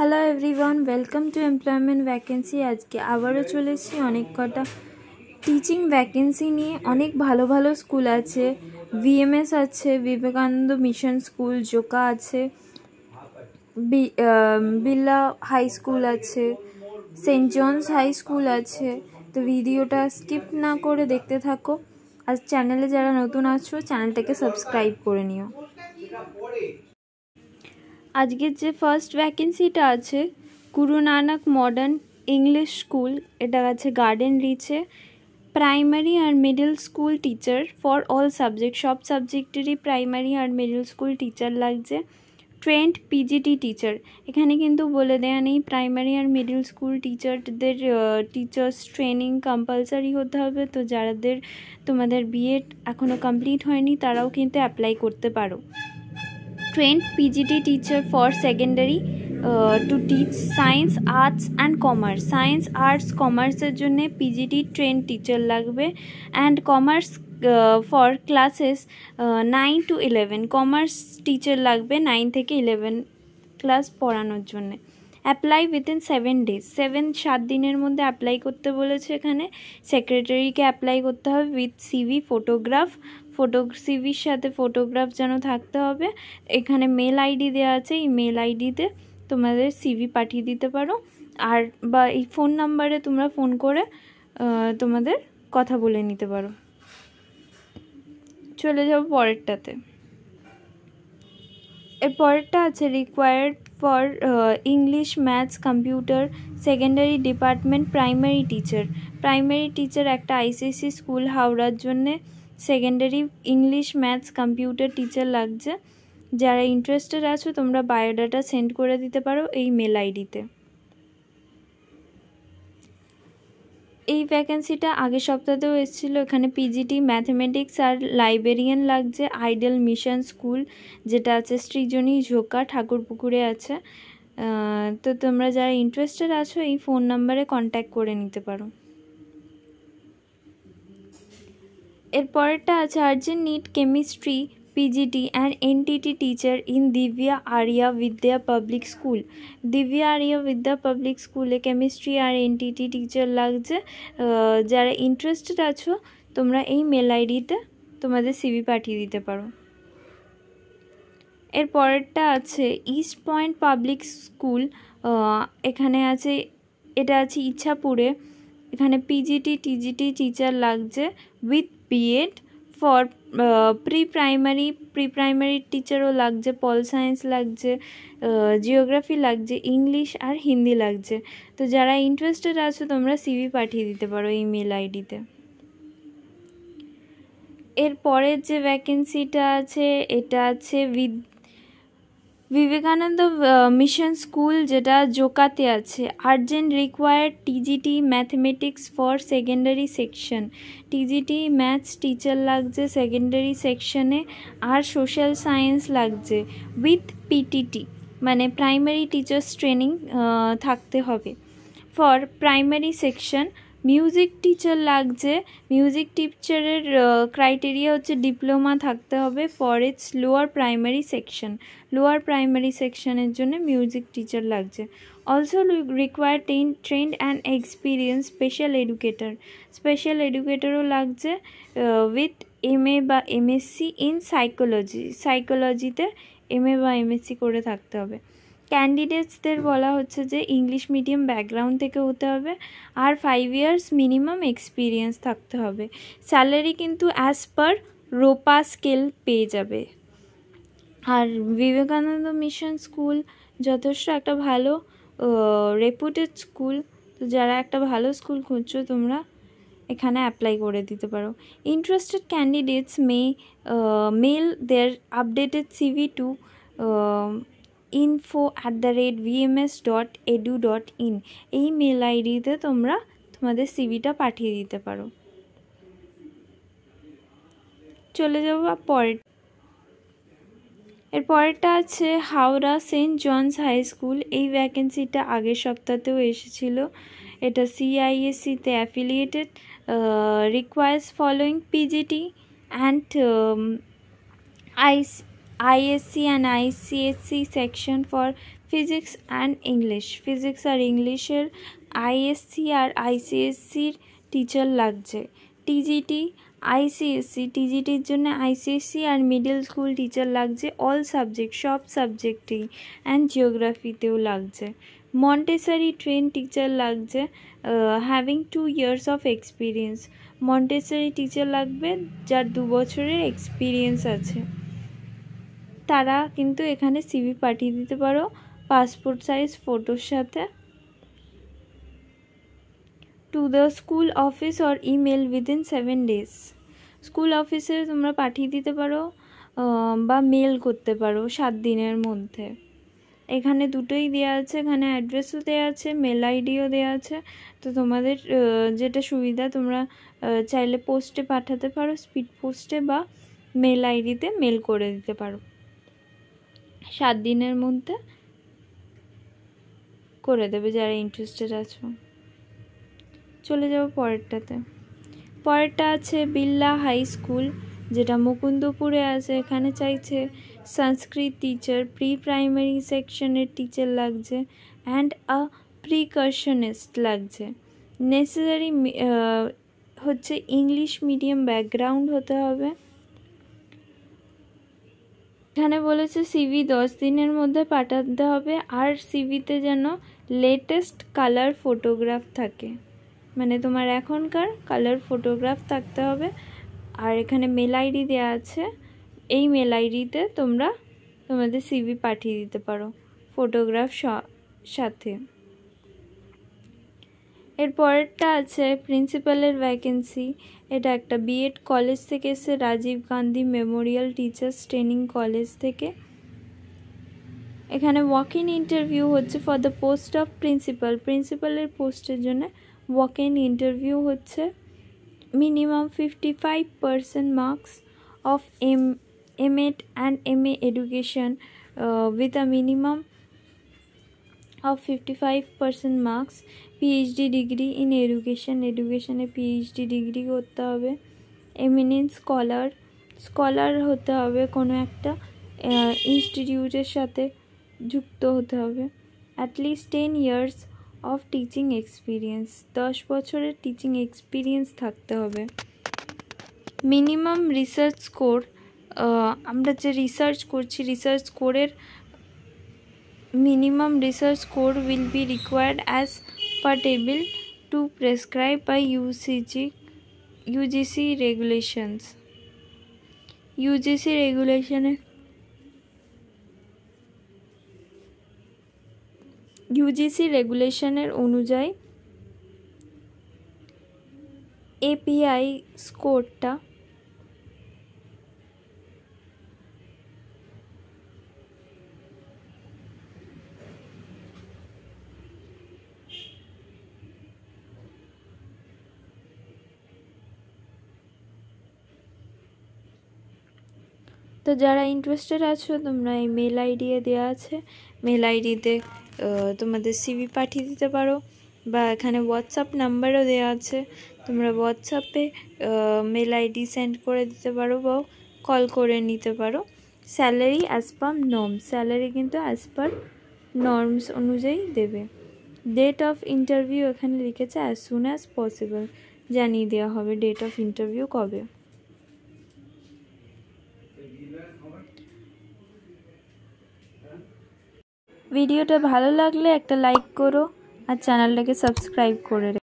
Hello everyone, welcome to employment vacancy. আজকে আবারও চলেছি অনেক কটা টিচিং ভ্যাকেন্সি নিয়ে। অনেক ভালো ভালো স্কুল আছে, ভিএমএস আছে, বিবেকানন্দ মিশন স্কুল, জোকা আছে, বিড়লা হাই স্কুল আছে, সেন্ট জনস হাই স্কুল আছে। তো ভিডিওটা স্কিপ না করে দেখতে থাকো। আর চ্যানেলে যারা নতুন আছো চ্যানেলটাকে সাবস্ক্রাইব করে নিও। আজকের যে ফার্স্ট ভ্যাকেন্সিটা আছে Guru Nanak modern English school, এটা আছে গার্ডেন রিচে। প্রাইমারি আর middle school teacher for all subject, সব সাবজেক্টেরই প্রাইমারি আর মিডল স্কুল টিচার লাগছে। ট্রেন্ড পিজিটি টিচার, এখানে কিন্তু বলে দেয়া নেই প্রাইমারি আর মিডল স্কুল টিচারদের টিচার্স ট্রেনিং কম্পালসারি হতে হবে। তো যাদের তোমাদের বিএড এখনও কমপ্লিট হয়নি তারাও কিন্তু অ্যাপ্লাই করতে পারো। Trained PGT teacher for secondary to teach science, arts and commerce. Science, arts, commerce এর জন্য PGT trained teacher লাগবে। and commerce for classes 9 to 11, commerce teacher লাগবে 9 থেকে 11 ক্লাস পড়ানোর জন্য। অ্যাপ্লাই উইদিন 7 days, 7 দিনের মধ্যে অ্যাপ্লাই করতে বলেছে। এখানে সেক্রেটারিকে অ্যাপ্লাই করতে হবে উইথ সিভি, সিভির সাথে ফটোগ্রাফ যেন থাকতে হবে। এখানে মেল আইডি দেওয়া আছে, এই মেল আইডিতে তোমাদের সিভি পাঠিয়ে দিতে পারো। আর বা এই ফোন নাম্বারে তোমরা ফোন করে তোমাদের কথা বলে নিতে পারো। চলে যাবো পরেরটাতে। এর পরেরটা আছে required for English, maths, computer, secondary department, primary teacher. Primary teacher একটা আইসিএসসি স্কুল হাওড়ার জন্যে secondary English, maths, computer teacher লাগছে। যারা ইন্টারেস্টেড আছো তোমরা বায়োডাটা সেন্ড করে দিতে পারো এই মেল আইডিতে। এই ভ্যাকেন্সিটা আগের সপ্তাহতেও এসেছিলো। এখানে পিজিটি ম্যাথমেটিক্স আর লাইব্রেরিয়ান লাগছে। আইডল মিশন স্কুল যেটা আছে সৃজনী, ঝোকা, ঠাকুরপুকুরে আছে। তো তোমরা যারা ইন্টারেস্টেড আছো এই ফোন নাম্বারে কন্ট্যাক্ট করে নিতে পারো। এরপরেরটা আছে urgent need chemistry PGT and NTT teacher in Divya Arya Vidya public school. Divya Arya Vidya public স্কুলে কেমিস্ট্রি আর এনটিটি টিচার লাগছে। যারা ইন্টারেস্টেড আছো তোমরা এই মেল আইডিতে তোমাদের সিভি পাঠিয়ে দিতে পারো। এর পরেরটা আছে ইস্ট পয়েন্ট পাবলিক স্কুল, এখানে আছে, এটা আছে ইচ্ছাপুরে। এখানে পিজিটি টিজিটি টিচার লাগছে with BEd for pre primary টিচারও লাগছে, পল সায়েন্স লাগছে, জিওগ্রাফি লাগছে, ইংলিশ আর হিন্দি লাগছে। তো যারা ইন্টারেস্টেড আছো তোমরা সিভি পাঠিয়ে দিতে পারো এই মেল আইডিতে। এর পরের যে ভ্যাকেন্সিটা আছে এটা আছে বিবেকানন্দ মিশন স্কুল, যেটা জোকাতে আছে। Urgent required TGT mathematics for secondary section, TGT maths teacher লাগছে সেকেন্ডারি সেকশনে। আর সোশ্যাল সায়েন্স লাগছে উইথ পিটিটি, মানে প্রাইমারি টিচার্স ট্রেনিং থাকতে হবে। For primary section music teacher লাগছে। মিউজিক টিচারের ক্রাইটেরিয়া হচ্ছে ডিপ্লোমা থাকতে হবে ফর ইটস লোয়ার প্রাইমারি সেকশনের জন্য মিউজিক টিচার লাগছে। Also require trained and experience special এডুকেটরও লাগছে উইথ এমএ বা এমএসসি ইন সাইকোলজিতে এমএ বা এমএসসি করে থাকতে হবে। ক্যান্ডিডেটসদের বলা হচ্ছে যে ইংলিশ মিডিয়াম ব্যাকগ্রাউন্ড থেকে হতে হবে আর 5 years মিনিমাম এক্সপিরিয়েন্স থাকতে হবে। স্যালারি কিন্তু অ্যাজ পার রোপা স্কেল পেয়ে যাবে। আর বিবেকানন্দ মিশন স্কুল যথেষ্ট একটা ভালো রেপুটেড স্কুল। তো যারা একটা ভালো স্কুল খুঁজছো তোমরা এখানে অ্যাপ্লাই করে দিতে পারো। ইন্টারেস্টেড ক্যান্ডিডেটস মেল দেয়ার আপডেটেড সিভি টু info@vms.edu.in, এই মেল আইডিতে তোমরা তোমাদের সিভিটা পাঠিয়ে দিতে পারো। চলে যাবো এর পরেরটা আছে Howrah Saint John's High School. এই ভ্যাকেন্সিটা আগের সপ্তাহতেও এসেছিল। এটা সিআইএসসিতে affiliated. Requires following PGT and ISC and ICSC section for physics and English, physics আর ইংলিশের আইএসসি আর আইসিএসসির টিচার লাগছে। টিজিটি আইসিএসসি, টিজিটির জন্য আইসিএসসি আর মিডল স্কুল টিচার লাগছে, অল সাবজেক্ট, সব সাবজেক্টেই, অ্যান্ড জিওগ্রাফিতেও লাগছে। মন্টেসরি ট্রেন টিচার লাগছে, having 2 years of experience. Montessori teacher লাগবে যার 2 বছরের এক্সপিরিয়েন্স আছে। তারা কিন্তু এখানে সিভি পাঠিয়ে দিতে পারো পাসপোর্ট সাইজ ফটোর সাথে to the school office or email within 7 days। School অফিসে তোমরা পাঠিয়ে দিতে পারো বা মেল করতে পারো 7 দিনের মধ্যে। এখানে দুটোই দেওয়া আছে, এখানে অ্যাড্রেসও দেওয়া আছে, মেল আইডিও দেওয়া আছে। তো তোমাদের যেটা সুবিধা, তোমরা চাইলে পোস্টে পাঠাতে পারো, স্পিড পোস্টে, বা মেল আইডিতে মেল করে দিতে পারো। 7 দিনের মধ্যে করে দেবে যারা ইন্টারেস্টেড আছো। চলে যাব পরেরটাতে। পরেরটা আছে বিড়লা হাই স্কুল, যেটা মুকুন্দপুরে আছে। এখানে চাইছে সংস্কৃত টিচার, প্রি প্রাইমারি সেকশনের টিচার লাগছে, অ্যান্ড আ প্রিকাশনিস্ট লাগছে। নেসেসারি হচ্ছে ইংলিশ মিডিয়াম ব্যাকগ্রাউন্ড হতে হবে। এখানে বলেছে সিভি 10 দিনের মধ্যে পাঠাতে হবে, আর সিভিতে যেন লেটেস্ট কালার ফটোগ্রাফ থাকে, মানে তোমার এখনকার কালার ফটোগ্রাফ থাকতে হবে। আর এখানে মেল আইডি দেওয়া আছে, এই মেল আইডিতে তোমরা তোমাদের সিভি পাঠিয়ে দিতে পারো ফটোগ্রাফ সাথে। এরপরেরটা আছে প্রিন্সিপালের ভ্যাকেন্সি। এটা একটা বিএড কলেজ থেকে এসে, Rajiv Gandhi memorial teachers training college থেকে। এখানে ওয়াক ইন ইন্টারভিউ হচ্ছে for the post of principal, প্রিন্সিপালের পোস্টের জন্য ওয়াক ইন ইন্টারভিউ হচ্ছে। Minimum 55% marks of M.Ed and MA education with a minimum of 55% marks। PhD degree in education, এডুকেশনে PhD degree করতে হবে। Eminent scholar হতে হবে, কোনো একটা ইনস্টিটিউটের সাথে যুক্ত হতে হবে। At least 10 years of teaching experience, 10 বছরের টিচিং এক্সপিরিয়েন্স থাকতে হবে। মিনিমাম রিসার্চ স্কোর, আমরা যে রিসার্চ করছি, রিসার্চ স্কোরের minimum research score will be required as per table two prescribe by UGC regulations. UGC রেগুলেশনের অনুযায়ী API স্কোরটা তো যারা ইন্টারেস্টেড আছো তোমরা এই মেল আইডি দেওয়া আছে, মেল আইডিতে তোমাদের সিভি পাঠিয়ে দিতে পারো, বা এখানে হোয়াটসঅ্যাপ নাম্বারও দেওয়া আছে, তোমরা হোয়াটসঅ্যাপে মেল আইডি সেন্ড করে দিতে পারো বা কল করে নিতে পারো। Salary as per norms, salary কিন্তু অ্যাজ পার নর্মস অনুযায়ী দেবে। ডেট অফ ইন্টারভিউ এখানে লিখেছে অ্যাজ সুন অ্যাজ পসিবল, জানিয়ে দেওয়া হবে ডেট অফ ইন্টারভিউ কবে। ভিডিওটা ভালো লাগলে একটা লাইক করো আর চ্যানেলটাকে সাবস্ক্রাইব করে